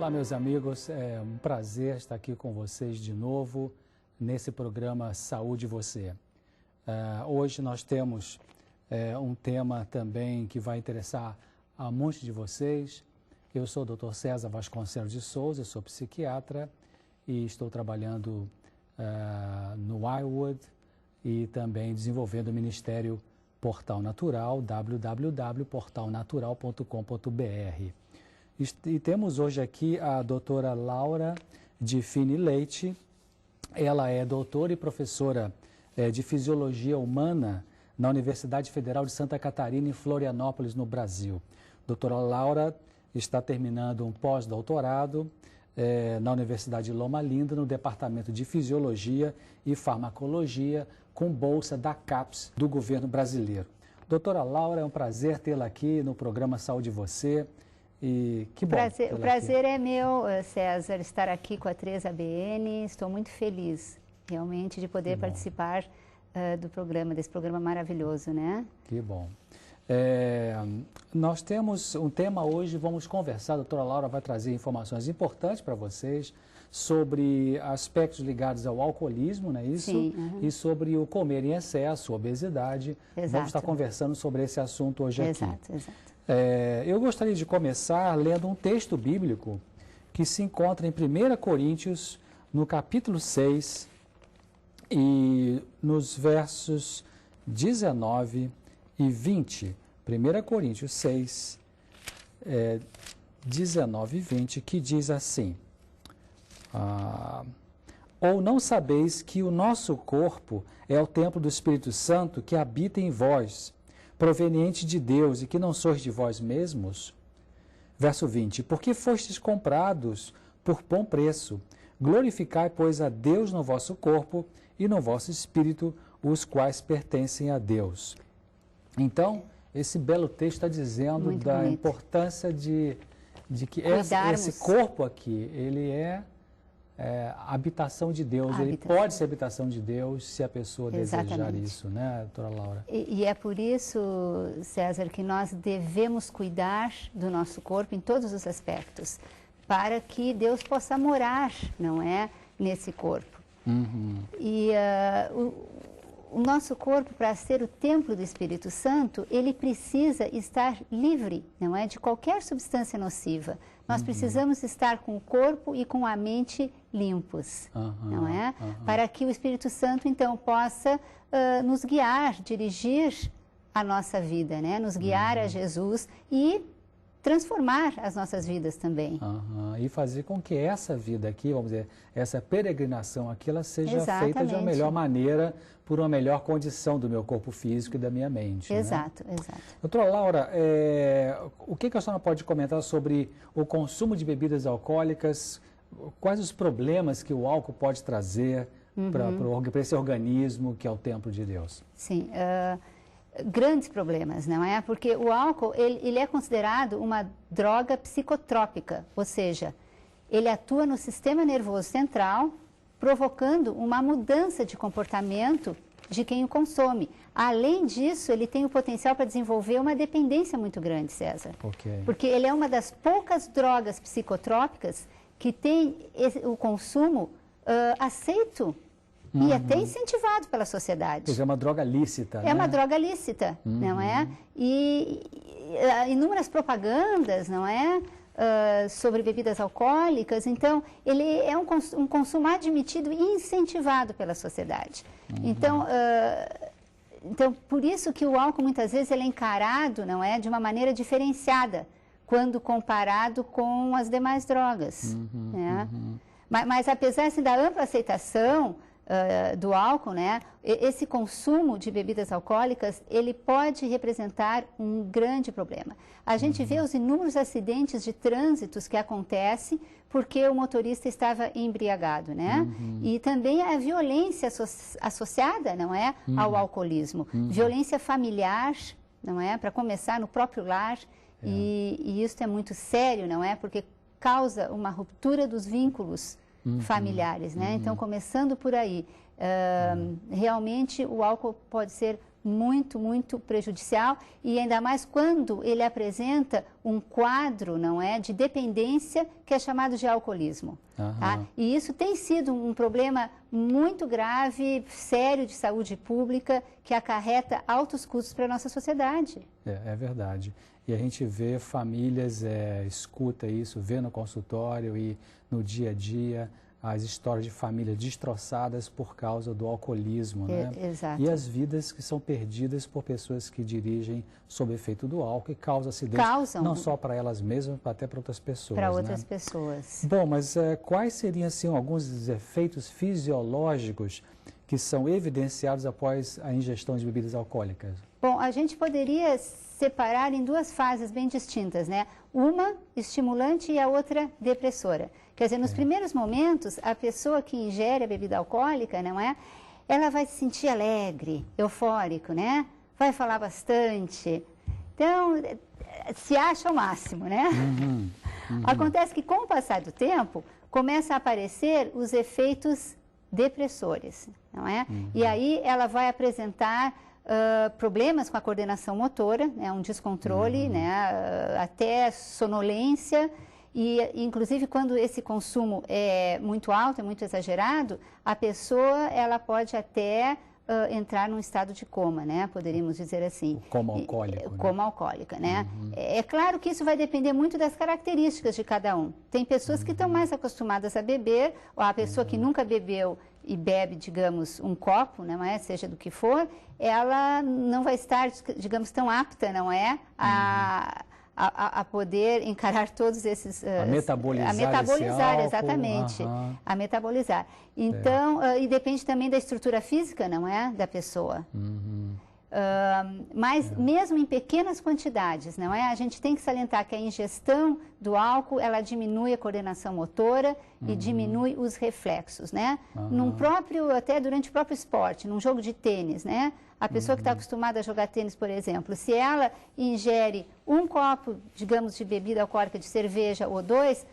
Olá, meus amigos, é um prazer estar aqui com vocês de novo nesse programa Saúde Você. Hoje nós temos um tema também que vai interessar a muitos de vocês. Eu sou o Dr. César Vasconcelos de Souza, eu sou psiquiatra e estou trabalhando no Wildwood e também desenvolvendo o Ministério Portal Natural, www.portalnatural.com.br. E temos hoje aqui a doutora Laura de Fini Leite. Ela é doutora e professora de Fisiologia Humana na Universidade Federal de Santa Catarina, em Florianópolis, no Brasil. Doutora Laura está terminando um pós-doutorado na Universidade de Loma Linda, no Departamento de Fisiologia e Farmacologia, com bolsa da CAPES, do governo brasileiro. Doutora Laura, é um prazer tê-la aqui no programa Saúde Você. E que bom. O prazer é meu, César, estar aqui com a 3ABN. Estou muito feliz, realmente, de poder participar do programa, desse programa maravilhoso, né? Que bom. Nós temos um tema hoje, vamos conversar, a doutora Laura vai trazer informações importantes para vocês sobre aspectos ligados ao alcoolismo, não é isso? Sim. E sobre o comer em excesso, obesidade. Exato. Vamos estar conversando sobre esse assunto hoje aqui. Exato. Eu gostaria de começar lendo um texto bíblico que se encontra em 1 Coríntios, no capítulo 6, e nos versos 19 e 20. 1 Coríntios 6, 19 e 20, que diz assim: ou não sabeis que o nosso corpo é o templo do Espírito Santo que habita em vós, proveniente de Deus, e que não sois de vós mesmos? Verso 20, porque fostes comprados por bom preço. Glorificai, pois, a Deus no vosso corpo e no vosso espírito, os quais pertencem a Deus. Então, esse belo texto está dizendo Muito da bonito. Importância de que esse corpo aqui, ele é a habitação de Deus. Ele pode ser habitação de Deus se a pessoa desejar isso, né, doutora Laura? E é por isso, César, que nós devemos cuidar do nosso corpo em todos os aspectos, para que Deus possa morar, não é, nesse corpo. E o nosso corpo, para ser o templo do Espírito Santo, ele precisa estar livre, não é, de qualquer substância nociva. Nós precisamos estar com o corpo e com a mente limpos, não é? Para que o Espírito Santo, então, possa nos guiar, dirigir a nossa vida, né? Nos guiar a Jesus e transformar as nossas vidas também. E fazer com que essa vida aqui, vamos dizer, essa peregrinação aqui, ela seja feita de uma melhor maneira, por uma melhor condição do meu corpo físico e da minha mente. Exato. Doutora Laura, o que a senhora pode comentar sobre o consumo de bebidas alcoólicas? Quais os problemas que o álcool pode trazer para esse organismo que é o templo de Deus? Sim, grandes problemas, não é? Porque o álcool, ele é considerado uma droga psicotrópica, ou seja, ele atua no sistema nervoso central, provocando uma mudança de comportamento de quem o consome. Além disso, ele tem o potencial para desenvolver uma dependência muito grande, César. Porque ele é uma das poucas drogas psicotrópicas que tem o consumo aceito e até incentivado pela sociedade. É uma droga lícita, né? É uma droga lícita, não é? E inúmeras propagandas, não é? Sobre bebidas alcoólicas. Então, ele é um consumo admitido e incentivado pela sociedade. Então, por isso que o álcool, muitas vezes, ele é encarado, não é? De uma maneira diferenciada, quando comparado com as demais drogas. Né? Mas, apesar assim, da ampla aceitação do álcool, né, esse consumo de bebidas alcoólicas, ele pode representar um grande problema. A gente vê os inúmeros acidentes de trânsitos que acontecem porque o motorista estava embriagado, né? E também a violência associada, não é, ao alcoolismo. Violência familiar, não é, para começar no próprio lar, e isso é muito sério, não é, porque causa uma ruptura dos vínculos familiares, né? Então, começando por aí, realmente o álcool pode ser muito, muito prejudicial, e ainda mais quando ele apresenta um quadro, não é, de dependência que é chamado de alcoolismo. Tá? E isso tem sido um problema muito grave, sério de saúde pública, que acarreta altos custos para a nossa sociedade. É verdade. E a gente vê famílias, escuta isso, vê no consultório e no dia a dia as histórias de famílias destroçadas por causa do alcoolismo, né? Exato. E as vidas que são perdidas por pessoas que dirigem sob efeito do álcool e causam acidentes, não só para elas mesmas, mas até para outras pessoas. Para outras pessoas. Bom, mas quais seriam, assim, alguns dos efeitos fisiológicos que são evidenciados após a ingestão de bebidas alcoólicas? Bom, a gente poderia separar em duas fases bem distintas, né? Uma estimulante e a outra depressora. Quer dizer, nos primeiros momentos, a pessoa que ingere a bebida alcoólica, não é? Ela vai se sentir alegre, eufórico, né? Vai falar bastante. Então, se acha o máximo, né? Acontece que, com o passar do tempo, começam a aparecer os efeitos depressores, não é? E aí ela vai apresentar problemas com a coordenação motora, né, um descontrole, né, até sonolência, e inclusive quando esse consumo é muito alto, é muito exagerado, a pessoa ela pode até entrar num estado de coma, né, poderíamos dizer assim. O coma alcoólico. Coma alcoólica, né. É claro que isso vai depender muito das características de cada um. Tem pessoas que estão mais acostumadas a beber, ou a pessoa que nunca bebeu e bebe, digamos, um copo, não é? Seja do que for, ela não vai estar, digamos, tão apta, não é? A poder encarar todos esses... a metabolizar esse exatamente. A metabolizar. Então, e depende também da estrutura física, não é? Da pessoa. Mas mesmo em pequenas quantidades, não é? A gente tem que salientar que a ingestão do álcool, ela diminui a coordenação motora e diminui os reflexos, né? Até durante o próprio esporte, num jogo de tênis, né? A pessoa que está acostumada a jogar tênis, por exemplo, se ela ingere um copo, digamos, de bebida alcoólica, de cerveja ou dois,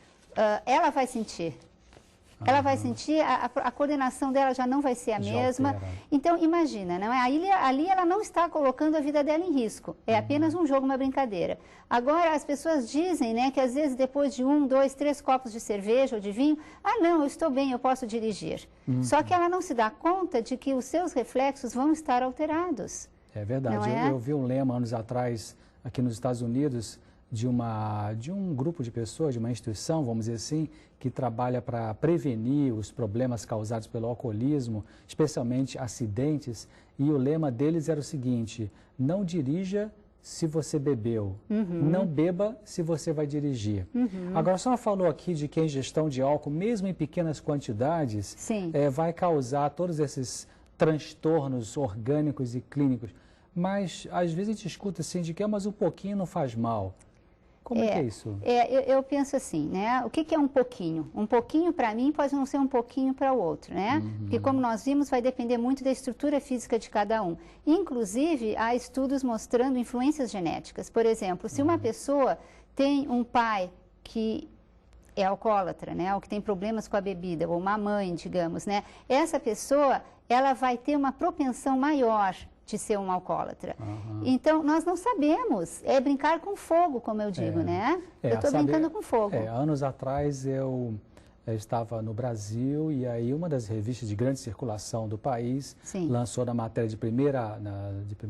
ela vai sentir. Ela vai sentir, a coordenação dela já não vai ser a mesma. Então, imagina, não é? Ali ela não está colocando a vida dela em risco. É apenas um jogo, uma brincadeira. Agora, as pessoas dizem, né, que às vezes depois de 1, 2, 3 copos de cerveja ou de vinho, não, eu estou bem, eu posso dirigir. Só que ela não se dá conta de que os seus reflexos vão estar alterados. É verdade. Eu vi um lema anos atrás, aqui nos Estados Unidos, de um grupo de pessoas, de uma instituição, vamos dizer assim, que trabalha para prevenir os problemas causados pelo alcoolismo, especialmente acidentes, e o lema deles era o seguinte: não dirija se você bebeu, não beba se você vai dirigir. Agora, a senhora falou aqui de que a ingestão de álcool, mesmo em pequenas quantidades, vai causar todos esses transtornos orgânicos e clínicos, mas às vezes a gente escuta assim de que mas um pouquinho não faz mal. Como é que é isso? Eu penso assim, né? O que é um pouquinho? Um pouquinho para mim pode não ser um pouquinho para o outro, né? Porque como nós vimos, vai depender muito da estrutura física de cada um. Inclusive, há estudos mostrando influências genéticas. Por exemplo, se uma pessoa tem um pai que é alcoólatra, né? Ou que tem problemas com a bebida, ou uma mãe, digamos, né? Essa pessoa, ela vai ter uma propensão maior de ser um alcoólatra. Então, nós não sabemos. É brincar com fogo, como eu digo, né? Eu estou brincando com fogo. Anos atrás, eu estava no Brasil e aí uma das revistas de grande circulação do país lançou na matéria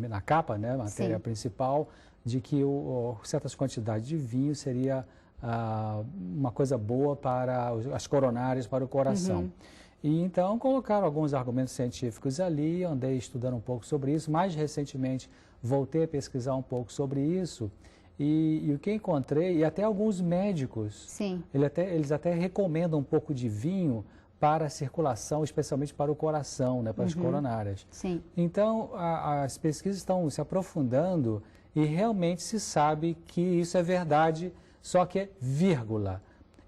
na capa, né? Matéria principal, de que certas quantidades de vinho seria uma coisa boa para as coronárias, para o coração. E então colocaram alguns argumentos científicos ali, andei estudando um pouco sobre isso. Mais recentemente voltei a pesquisar um pouco sobre isso e o que encontrei, e até alguns médicos, eles até recomendam um pouco de vinho para a circulação, especialmente para o coração, né, para as coronárias. Então as pesquisas estão se aprofundando e realmente se sabe que isso é verdade, só que é vírgula.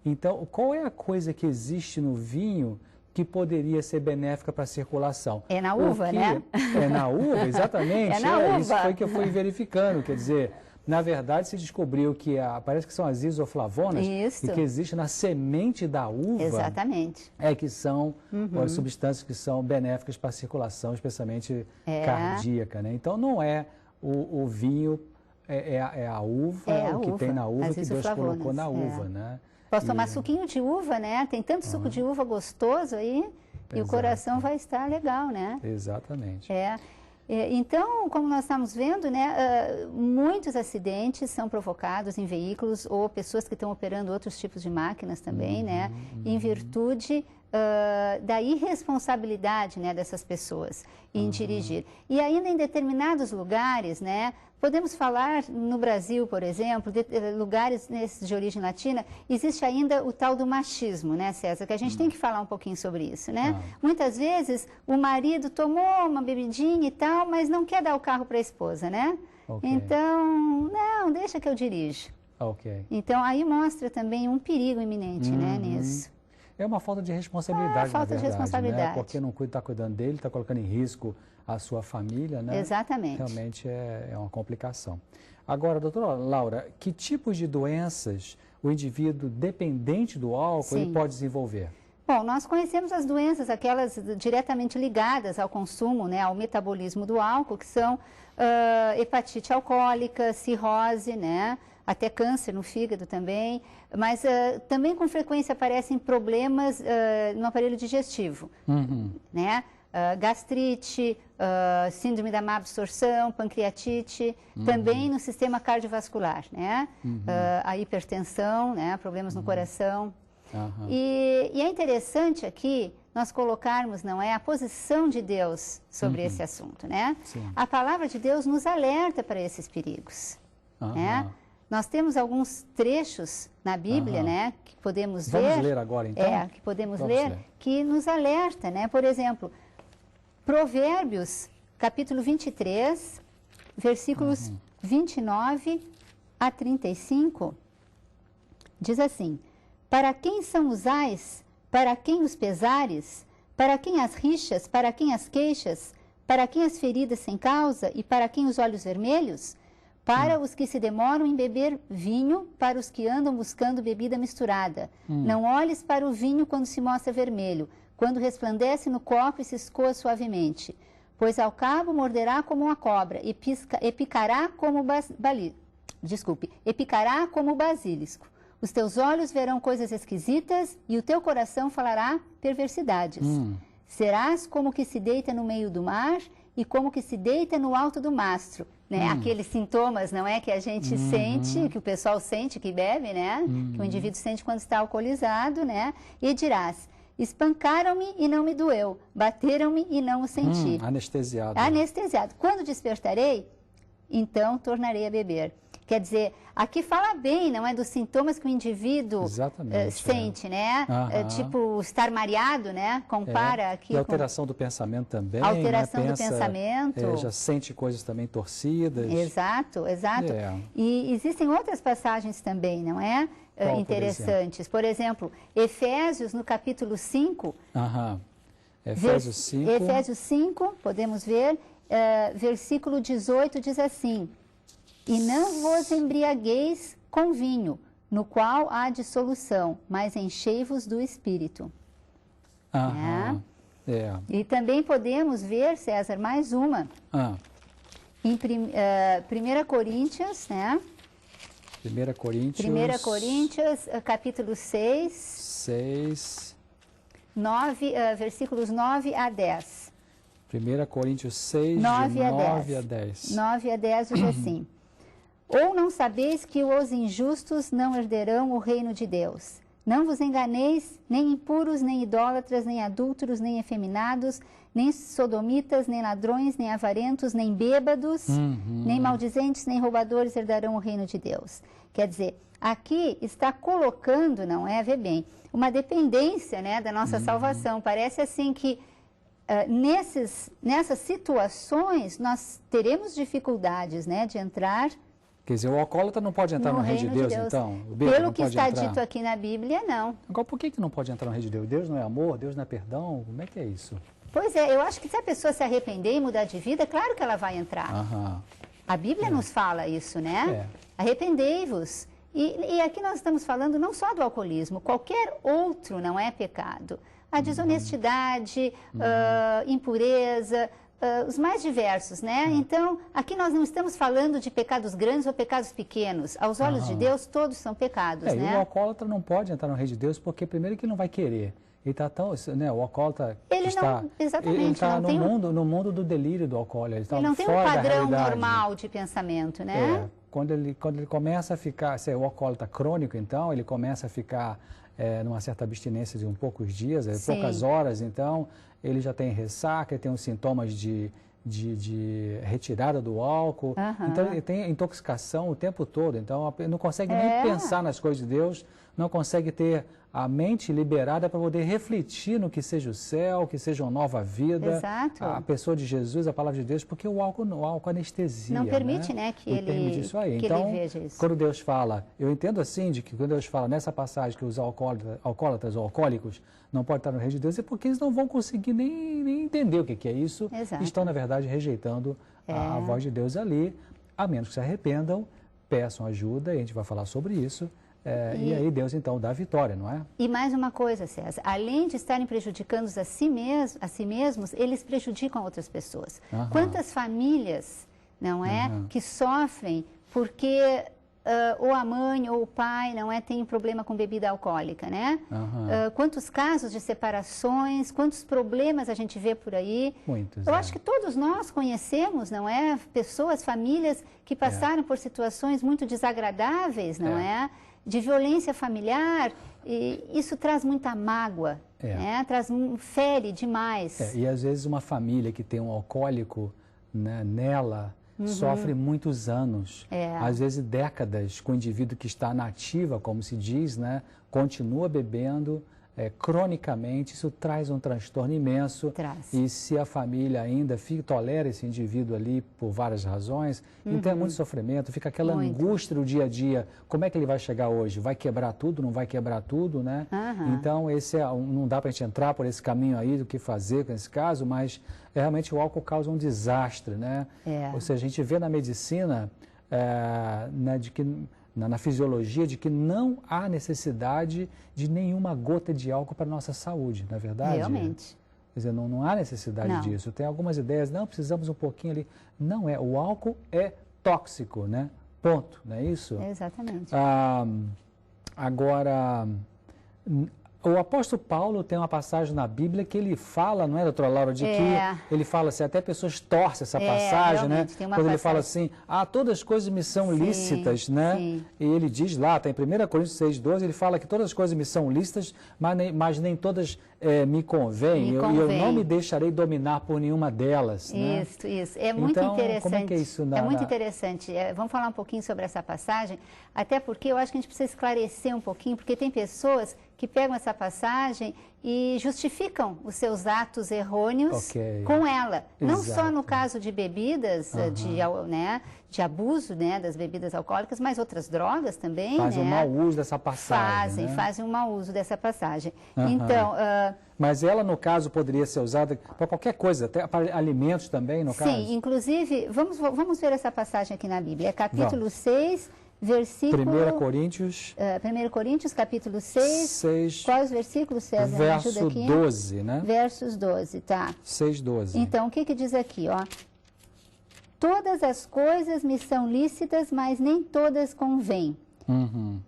Então, qual é a coisa que existe no vinho que poderia ser benéfica para a circulação? É na uva, né? É na uva, exatamente. É na uva. Isso foi que eu fui verificando, quer dizer, Na verdade, se descobriu que parece que são as isoflavonas Isso. e que existe na semente da uva. Exatamente. Que são as substâncias que são benéficas para a circulação, especialmente cardíaca, né? Então, não é o vinho, é a uva, o que tem na uva, que Deus colocou na uva, né? Posso tomar suquinho de uva, né? Tem tanto suco de uva gostoso aí, e o coração vai estar legal, né? Exatamente. Então, como nós estamos vendo, né, muitos acidentes são provocados em veículos ou pessoas que estão operando outros tipos de máquinas também, né, em virtude da irresponsabilidade, né, dessas pessoas em dirigir. E ainda em determinados lugares, né, podemos falar no Brasil, por exemplo, de lugares de origem latina, existe ainda o tal do machismo, né, César? Que a gente tem que falar um pouquinho sobre isso, né? Muitas vezes o marido tomou uma bebidinha e tal, mas não quer dar o carro para a esposa, né? Então, não, deixa que eu dirijo. Então, aí mostra também um perigo iminente, né, nisso. É uma falta de responsabilidade, falta na verdade, de responsabilidade. Né? Porque não está cuidando dele, está colocando em risco a sua família, né? Exatamente. Realmente é uma complicação. Agora, doutora Laura, que tipos de doenças o indivíduo dependente do álcool ele pode desenvolver? Bom, nós conhecemos as doenças, aquelas diretamente ligadas ao consumo, né, ao metabolismo do álcool, que são hepatite alcoólica, cirrose, né, até câncer no fígado também, mas também com frequência aparecem problemas no aparelho digestivo, né? Gastrite, síndrome da má absorção, pancreatite, também no sistema cardiovascular, né? A hipertensão, né? Problemas no coração. E é interessante aqui nós colocarmos, não é, a posição de Deus sobre esse assunto, né? A palavra de Deus nos alerta para esses perigos, né? Nós temos alguns trechos na Bíblia, né, que podemos ver. Vamos ler agora, então? Que podemos ler, que nos alerta, né? Por exemplo, Provérbios, capítulo 23, versículos 29 a 35, diz assim: para quem são os ais, para quem os pesares, para quem as rixas, para quem as queixas, para quem as feridas sem causa e para quem os olhos vermelhos? Para os que se demoram em beber vinho, para os que andam buscando bebida misturada. Não olhes para o vinho quando se mostra vermelho, quando resplandece no copo e se escoa suavemente. Pois ao cabo morderá como uma cobra e picará como o basílisco. Os teus olhos verão coisas esquisitas e o teu coração falará perversidades. Serás como que se deita no meio do mar e como que se deita no alto do mastro. Né? Aqueles sintomas, não é, que a gente sente, que o pessoal sente que bebe, né? Que o indivíduo sente quando está alcoolizado, né? E dirás: espancaram-me e não me doeu, bateram-me e não o senti. Anestesiado. Anestesiado. Quando despertarei, então tornarei a beber. Quer dizer, aqui fala bem, não é, dos sintomas que o indivíduo sente, né? Tipo, estar mareado, né? Compara aqui e alteração do pensamento também. Alteração né? do pensamento. Já sente coisas também torcidas. Exato, exato. E existem outras passagens também, não é? Interessantes. Por exemplo, Efésios, no capítulo 5. Efésios 5. Efésios 5, podemos ver, versículo 18 diz assim: e não vos embriagueis com vinho, no qual há dissolução, mas enchei-vos do Espírito. E também podemos ver, César, mais uma. Em 1 Coríntios, né? 1 Coríntios. 1 Coríntios, capítulo 6. Versículos 9 a 10. 1 Coríntios 6, 9 de 9 a 10. 9 a 10 diz assim: ou não sabeis que os injustos não herderão o reino de Deus? Não vos enganeis, nem impuros, nem idólatras, nem adúlteros, nem efeminados, nem sodomitas, nem ladrões, nem avarentos, nem bêbados, nem maldizentes, nem roubadores herdarão o reino de Deus. Quer dizer, aqui está colocando, não é, vê bem, uma dependência, né, da nossa salvação. Parece assim que nessas situações nós teremos dificuldades, né, de entrar. Quer dizer, o alcoólatra não pode entrar no reino de Deus, então? Pelo que está dito aqui na Bíblia, não. Agora, por que não pode entrar no reino de Deus? Deus não é amor, Deus não é perdão? Como é que é isso? Pois é, eu acho que se a pessoa se arrepender e mudar de vida, claro que ela vai entrar. A Bíblia nos fala isso, né? Arrependei-vos. E aqui nós estamos falando não só do alcoolismo, qualquer outro não é pecado. A desonestidade, impureza, os mais diversos, né? Então, aqui nós não estamos falando de pecados grandes ou pecados pequenos. Aos olhos de Deus, todos são pecados, né? E o alcoólatra não pode entrar no reino de Deus, porque primeiro que ele não vai querer. Ele está tão, né, o alcoólatra ele está, não, exatamente, ele está não no mundo do delírio do álcool. Ele não tem um padrão normal de pensamento, né? Quando ele começa a ficar, se é o alcoólatra crônico, então, ele começa a ficar numa certa abstinência de poucos dias, poucas horas, então, ele já tem ressaca, tem os sintomas de retirada do álcool, então ele tem intoxicação o tempo todo, então não consegue nem pensar nas coisas de Deus, não consegue ter a mente liberada para poder refletir no que seja o céu, que seja uma nova vida, a pessoa de Jesus, a palavra de Deus, porque o álcool anestesia. Não permite, né, que ele permite isso aí. Então, ele veja isso. Quando Deus fala, eu entendo assim, de que quando Deus fala nessa passagem que os alcoólatras ou alcoólicos não podem estar no reino de Deus, é porque eles não vão conseguir nem entender o que é isso. Exato. Estão, na verdade, rejeitando a voz de Deus ali, a menos que se arrependam, peçam ajuda, e a gente vai falar sobre isso. E aí Deus, então, dá a vitória, não é? E mais uma coisa, César, além de estarem prejudicando a si mesmos, eles prejudicam outras pessoas. Quantas famílias, não é, que sofrem porque ou a mãe ou o pai, não é, tem problema com bebida alcoólica, né? Quantos casos de separações, quantos problemas a gente vê por aí. Muitos. Eu acho que todos nós conhecemos, não é, pessoas, famílias que passaram por situações muito desagradáveis, não é? De violência familiar, e isso traz muita mágoa, né? Fere demais. E às vezes uma família que tem um alcoólico, né, nela sofre muitos anos, às vezes décadas, com o indivíduo que está na ativa, como se diz, né, continua bebendo cronicamente, isso traz um transtorno imenso. E se a família ainda tolera esse indivíduo ali por várias razões, então é muito sofrimento, fica aquela angústia do dia a dia. Como é que ele vai chegar hoje? Vai quebrar tudo? Não vai quebrar tudo, né? Então, esse não dá para a gente entrar por esse caminho aí do que fazer com esse caso, mas realmente o álcool causa um desastre, né? Ou seja, a gente vê na medicina, né, de que na fisiologia, de que não há necessidade de nenhuma gota de álcool para a nossa saúde, não é verdade? Realmente. Quer dizer, não há necessidade disso. Tem algumas ideias, não, precisamos um pouquinho ali. Não é, o álcool é tóxico, né? Ponto, não é isso? Exatamente. Agora, o apóstolo Paulo tem uma passagem na Bíblia que ele fala, não é, doutora Laura, de que ele fala assim, até pessoas torcem essa passagem, né? Quando ele fala assim, todas as coisas me são lícitas, né? E ele diz lá, está em 1 Coríntios 6,12, ele fala que todas as coisas me são lícitas, mas nem todas me convêm, e eu não me deixarei dominar por nenhuma delas. Isso, né? Isso. É muito interessante. Como é que é isso? É muito interessante. Vamos falar um pouquinho sobre essa passagem, até porque eu acho que a gente precisa esclarecer um pouquinho, porque tem pessoas que pegam essa passagem e justificam os seus atos errôneos com ela. Não só no caso de bebidas, de abuso, né, das bebidas alcoólicas, mas outras drogas também. Fazem um mau uso dessa passagem. Fazem um mau uso dessa passagem. Então, mas ela, no caso, poderia ser usada para qualquer coisa, até para alimentos também, no caso? Sim, inclusive, vamos ver essa passagem aqui na Bíblia. É capítulo 6, versículo... 1 Coríntios... 1 Coríntios, capítulo 6. Quais os versículos, César? Verso 12, né? Versos 12, tá. 6:12. Então, o que diz aqui, ó? Todas as coisas me são lícitas, mas nem todas convêm.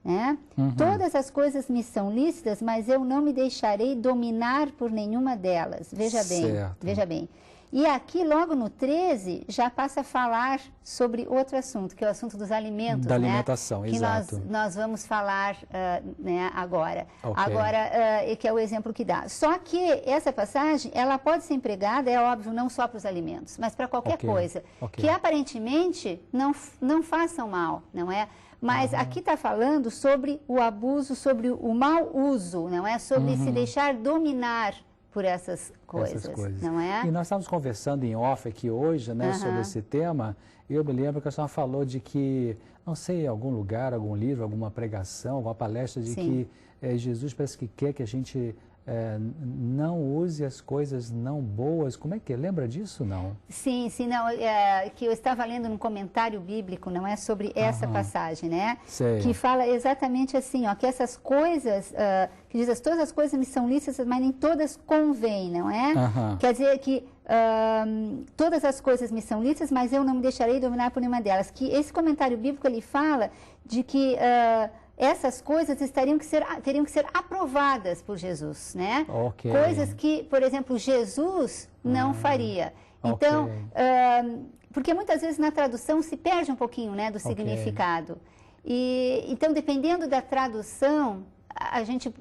Né? Todas as coisas me são lícitas, mas eu não me deixarei dominar por nenhuma delas. Veja bem. E aqui, logo no 13, já passa a falar sobre outro assunto, que é o assunto dos alimentos. Da alimentação, que exato. nós vamos falar né, agora. Agora, que é o exemplo que dá. Só que essa passagem, ela pode ser empregada, é óbvio, não só para os alimentos, mas para qualquer coisa. Que aparentemente não façam mal, não é? Mas aqui está falando sobre o abuso, sobre o mau uso, não é? Sobre se deixar dominar por essas coisas, não é? E nós estávamos conversando em off aqui hoje, né, sobre esse tema, e eu me lembro que a senhora falou de que, não sei, em algum lugar, algum livro, alguma pregação, alguma palestra, de que Jesus parece que quer que a gente não use as coisas não boas. Como é que é? Lembra disso, não? Sim, não, que eu estava lendo num comentário bíblico, não é, sobre essa passagem, né? Sei. Que fala exatamente assim, ó, que essas coisas, que diz, todas as coisas me são lícitas, mas nem todas convêm, não é? Quer dizer que todas as coisas me são lícitas, mas eu não me deixarei dominar por nenhuma delas. Que esse comentário bíblico, ele fala de que essas coisas teriam que ser aprovadas por Jesus, né? Okay. Coisas que, por exemplo, Jesus não faria. Então, porque muitas vezes na tradução se perde um pouquinho, né, do significado. E então, dependendo da tradução, a gente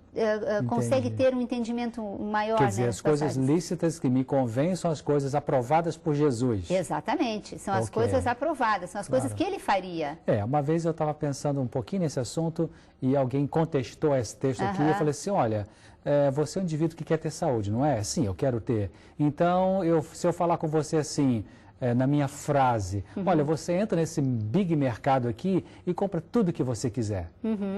consegue ter um entendimento maior. Quer dizer, as coisas lícitas que me convêm são as coisas aprovadas por Jesus. Exatamente, são as coisas aprovadas, são as coisas que ele faria. Uma vez eu estava pensando um pouquinho nesse assunto e alguém contestou esse texto aqui e eu falei assim, olha, você é um indivíduo que quer ter saúde, não é? Sim, eu quero ter. Então, se eu falar com você assim, na minha frase, olha, você entra nesse big mercado aqui e compra tudo que você quiser.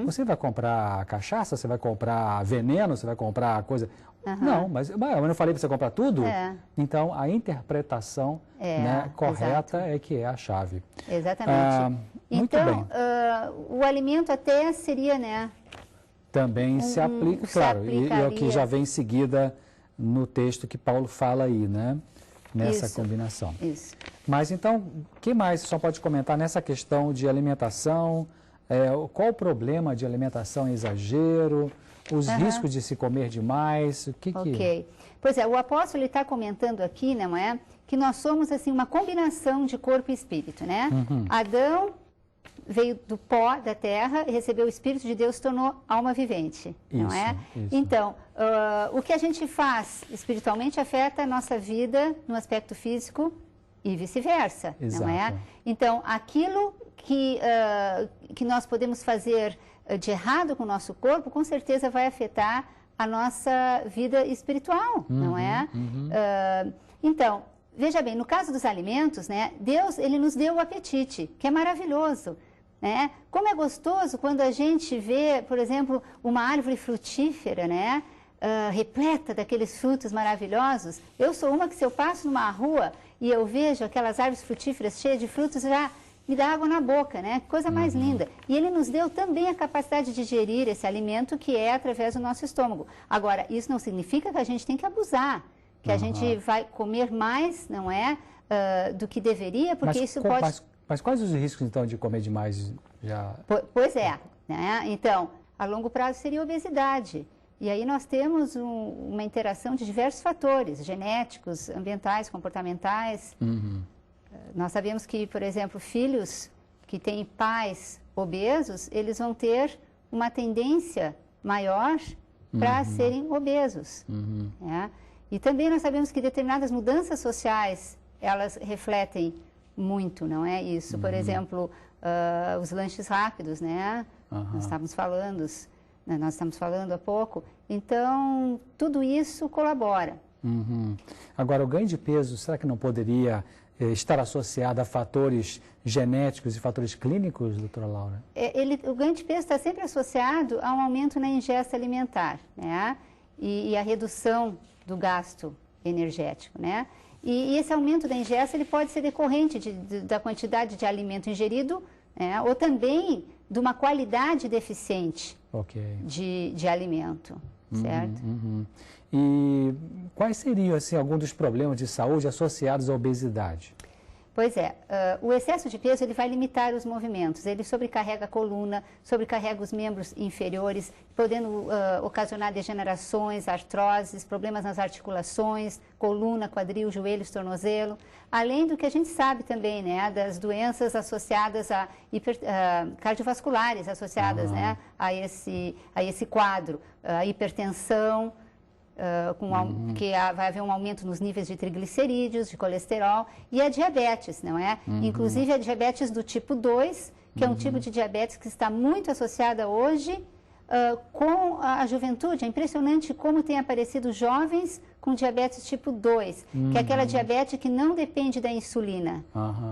Você vai comprar cachaça, você vai comprar veneno, você vai comprar coisa... Não, mas eu não falei para você comprar tudo? Então, a interpretação correta é que é a chave. Exatamente. Então, o alimento até seria, né? Também se aplica, claro, e é o que já vem em seguida no texto que Paulo fala aí, né? Nessa combinação. Isso. Mas então, o que mais você só pode comentar nessa questão de alimentação? Qual o problema de alimentação em exagero? Os riscos de se comer demais? Ok. Pois o apóstolo está comentando aqui, não é? Que nós somos assim uma combinação de corpo e espírito, né? Adão veio do pó da terra, recebeu o Espírito de Deus, se tornou alma vivente, não é? Isso. Então, o que a gente faz espiritualmente afeta a nossa vida no aspecto físico e vice-versa, não é? Então, aquilo que nós podemos fazer de errado com o nosso corpo, com certeza vai afetar a nossa vida espiritual, não é? Então, veja bem, no caso dos alimentos, né, Deus, ele nos deu o apetite, que é maravilhoso. Né? Como é gostoso quando a gente vê, por exemplo, uma árvore frutífera, né? Repleta daqueles frutos maravilhosos. Eu sou uma que, se eu passo numa rua e eu vejo aquelas árvores frutíferas cheias de frutos, já me dá água na boca, né? Coisa mais linda. E ele nos deu também a capacidade de digerir esse alimento, que é através do nosso estômago. Agora, isso não significa que a gente tem que abusar, que a gente vai comer mais, não é? Do que deveria, porque isso pode... Mas quais os riscos, então, de comer demais? Pois é. Né? Então, a longo prazo seria a obesidade. E aí nós temos uma interação de diversos fatores, genéticos, ambientais, comportamentais. Nós sabemos que, por exemplo, filhos que têm pais obesos, eles vão ter uma tendência maior para serem obesos. Né? E também nós sabemos que determinadas mudanças sociais, elas refletem muito, não é isso? Por exemplo, os lanches rápidos, né? Nós estamos falando há pouco. Então, tudo isso colabora. Agora, o ganho de peso, será que não poderia estar associado a fatores genéticos e fatores clínicos, doutora Laura? O ganho de peso está sempre associado a um aumento na ingesta alimentar, né? E a redução do gasto energético, né? E esse aumento da ingesta, ele pode ser decorrente da quantidade de alimento ingerido, né? Ou também de uma qualidade deficiente de alimento, certo? E quais seriam, assim, alguns dos problemas de saúde associados à obesidade? Pois é, o excesso de peso ele vai limitar os movimentos, ele sobrecarrega a coluna, sobrecarrega os membros inferiores, podendo ocasionar degenerações, artroses, problemas nas articulações, coluna, quadril, joelhos, tornozelo, além do que a gente sabe também, né, das doenças associadas a cardiovasculares, associadas né, a esse quadro, a hipertensão, que vai haver um aumento nos níveis de triglicerídeos, de colesterol, e a diabetes, não é? Inclusive a diabetes do tipo 2, que é um tipo de diabetes que está muito associada hoje com a juventude. É impressionante como tem aparecido jovens com diabetes tipo 2, que é aquela diabetes que não depende da insulina,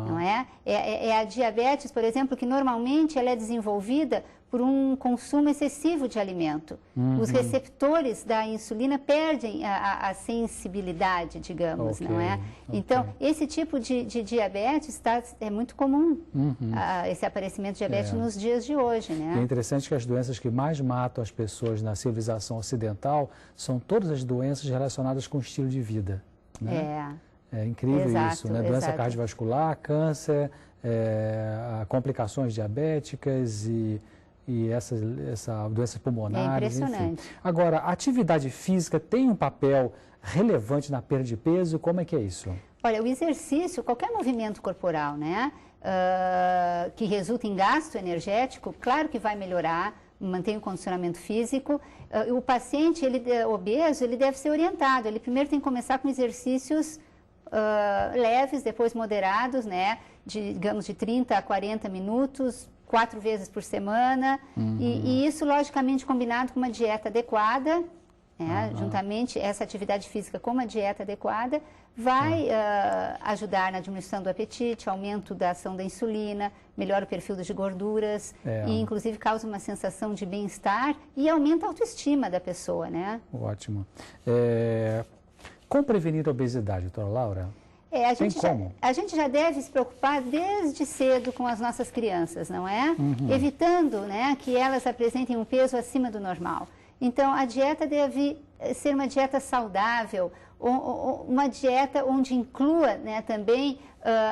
não é? É a diabetes, por exemplo, que normalmente ela é desenvolvida por um consumo excessivo de alimento. Os receptores da insulina perdem a sensibilidade, digamos, não é? Então, esse tipo de diabetes é muito comum, esse aparecimento de diabetes nos dias de hoje, né? É interessante que as doenças que mais matam as pessoas na civilização ocidental são todas as doenças relacionadas com o estilo de vida, né? É incrível isso, né? Doença cardiovascular, câncer, complicações diabéticas e doenças pulmonares. Impressionante. Enfim. Agora, a atividade física tem um papel relevante na perda de peso? Como é que é isso? Olha, o exercício, qualquer movimento corporal, né, que resulta em gasto energético, claro que vai melhorar, mantém o condicionamento físico. O paciente obeso, ele deve ser orientado. Ele primeiro tem que começar com exercícios leves, depois moderados, né, digamos de 30 a 40 minutos, 4 vezes por semana, e isso logicamente combinado com uma dieta adequada, né, juntamente essa atividade física com uma dieta adequada, vai ajudar na diminuição do apetite, aumento da ação da insulina, melhora o perfil de gorduras e inclusive causa uma sensação de bem-estar e aumenta a autoestima da pessoa, né? Ótimo. Como prevenir a obesidade, doutora Laura? A gente já deve se preocupar desde cedo com as nossas crianças, não é? Evitando, né, que elas apresentem um peso acima do normal. Então, a dieta deve ser uma dieta saudável, uma dieta onde inclua, né, também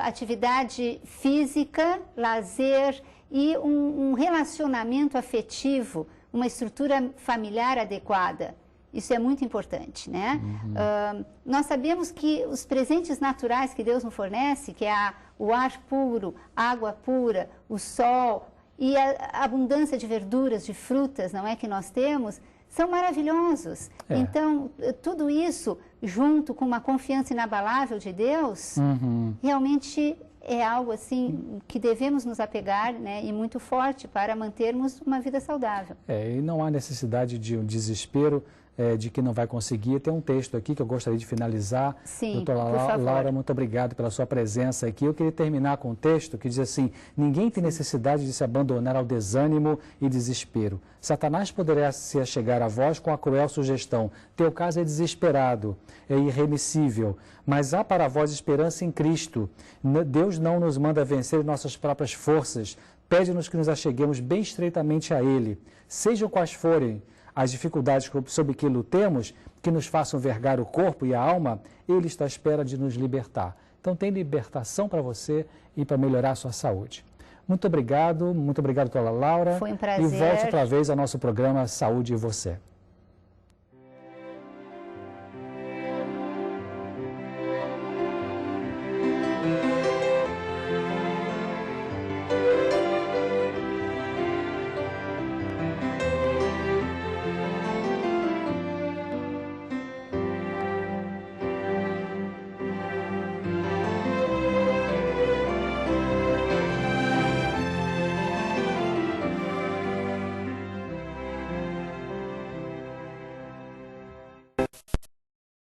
atividade física, lazer e um relacionamento afetivo, uma estrutura familiar adequada. Isso é muito importante, né? Nós sabemos que os presentes naturais que Deus nos fornece, que é o ar puro, a água pura, o sol e a abundância de verduras, de frutas, não é, que nós temos, são maravilhosos. Então, tudo isso, junto com uma confiança inabalável de Deus, realmente é algo assim que devemos nos apegar, né, e muito forte para mantermos uma vida saudável. E não há necessidade de um desespero de que não vai conseguir. Tem um texto aqui que eu gostaria de finalizar. Sim, doutora Laura, muito obrigado pela sua presença aqui. Eu queria terminar com um texto que diz assim: ninguém tem necessidade de se abandonar ao desânimo e desespero. Satanás poderá se achegar a vós com a cruel sugestão: teu caso é desesperado, é irremissível, mas há para vós esperança em Cristo. Deus não nos manda vencer nossas próprias forças, pede-nos que nos acheguemos bem estreitamente a Ele. Sejam quais forem as dificuldades sob que lutemos, que nos façam vergar o corpo e a alma, Ele está à espera de nos libertar. Então tem libertação para você e para melhorar a sua saúde. Muito obrigado, doutora Laura. Foi um prazer. E volte outra vez ao nosso programa Saúde e Você.